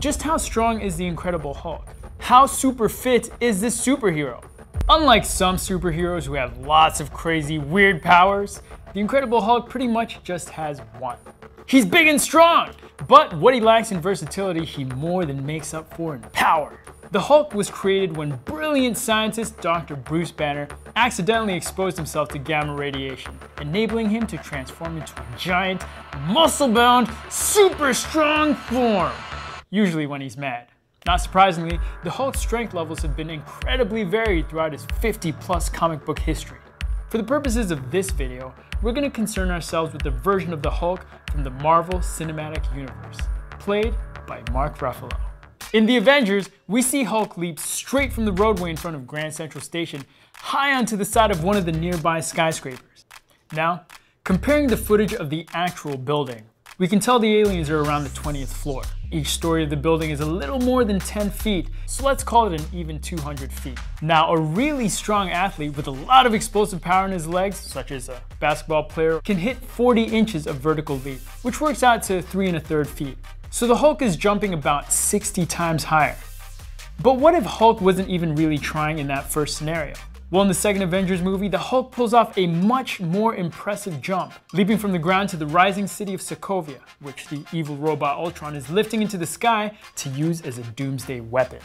just how strong is the Incredible Hulk? How super fit is this superhero? Unlike some superheroes who have lots of crazy, weird powers, the Incredible Hulk pretty much just has one. He's big and strong, but what he lacks in versatility, he more than makes up for in power. The Hulk was created when brilliant scientist Dr. Bruce Banner accidentally exposed himself to gamma radiation, enabling him to transform into a giant, muscle-bound, super strong form, usually when he's mad. Not surprisingly, the Hulk's strength levels have been incredibly varied throughout his 50+ comic book history. For the purposes of this video, we're going to concern ourselves with the version of the Hulk from the Marvel Cinematic Universe, played by Mark Ruffalo. In the Avengers, we see Hulk leap straight from the roadway in front of Grand Central Station, high onto the side of one of the nearby skyscrapers. Now, comparing the footage of the actual building, we can tell the aliens are around the 20th floor. Each story of the building is a little more than 10 feet, so let's call it an even 200 feet. Now, a really strong athlete with a lot of explosive power in his legs, such as a basketball player, can hit 40 inches of vertical leap, which works out to 3 1/3 feet. So the Hulk is jumping about 60 times higher. But what if Hulk wasn't even really trying in that first scenario? Well, in the second Avengers movie, the Hulk pulls off a much more impressive jump, leaping from the ground to the rising city of Sokovia, which the evil robot Ultron is lifting into the sky to use as a doomsday weapon.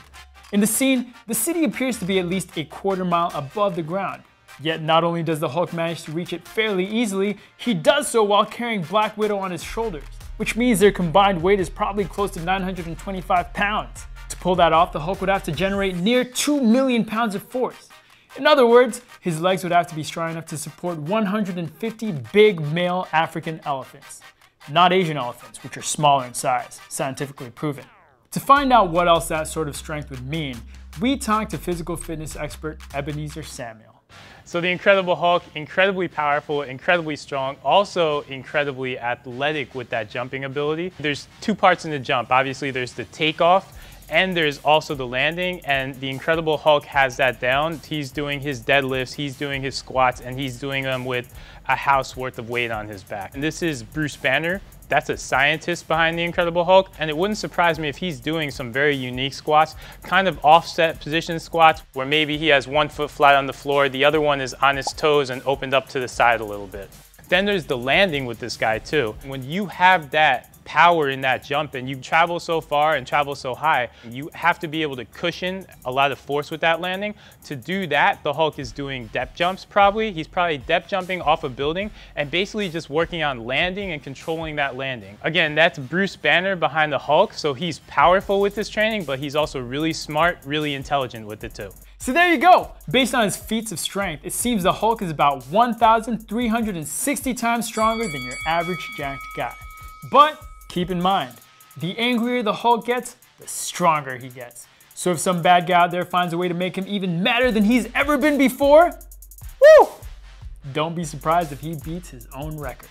In the scene, the city appears to be at least a quarter mile above the ground. Yet not only does the Hulk manage to reach it fairly easily, he does so while carrying Black Widow on his shoulders, which means their combined weight is probably close to 925 pounds. To pull that off, the Hulk would have to generate near 2 million pounds of force. In other words, his legs would have to be strong enough to support 150 big male African elephants. Not Asian elephants, which are smaller in size, scientifically proven. To find out what else that sort of strength would mean, we talked to physical fitness expert Ebenezer Samuel. So the Incredible Hulk, incredibly powerful, incredibly strong, also incredibly athletic with that jumping ability. There's two parts in the jump. Obviously, there's the takeoff, and there's also the landing, and the Incredible Hulk has that down. He's doing his deadlifts, he's doing his squats, and he's doing them with a house worth of weight on his back. And this is Bruce Banner. That's a scientist behind the Incredible Hulk, and it wouldn't surprise me if he's doing some very unique squats, kind of offset position squats, where maybe he has one foot flat on the floor, the other one is on his toes and opened up to the side a little bit. Then there's the landing with this guy too. When you have that power in that jump and you travel so far and travel so high, you have to be able to cushion a lot of force with that landing. To do that, the Hulk is doing depth jumps probably. He's probably depth jumping off a building and basically just working on landing and controlling that landing. Again, that's Bruce Banner behind the Hulk, so he's powerful with his training, but he's also really smart, really intelligent with it too. So there you go! Based on his feats of strength, it seems the Hulk is about 1,360 times stronger than your average jacked guy. But keep in mind, the angrier the Hulk gets, the stronger he gets. So if some bad guy out there finds a way to make him even madder than he's ever been before, woo! Don't be surprised if he beats his own record.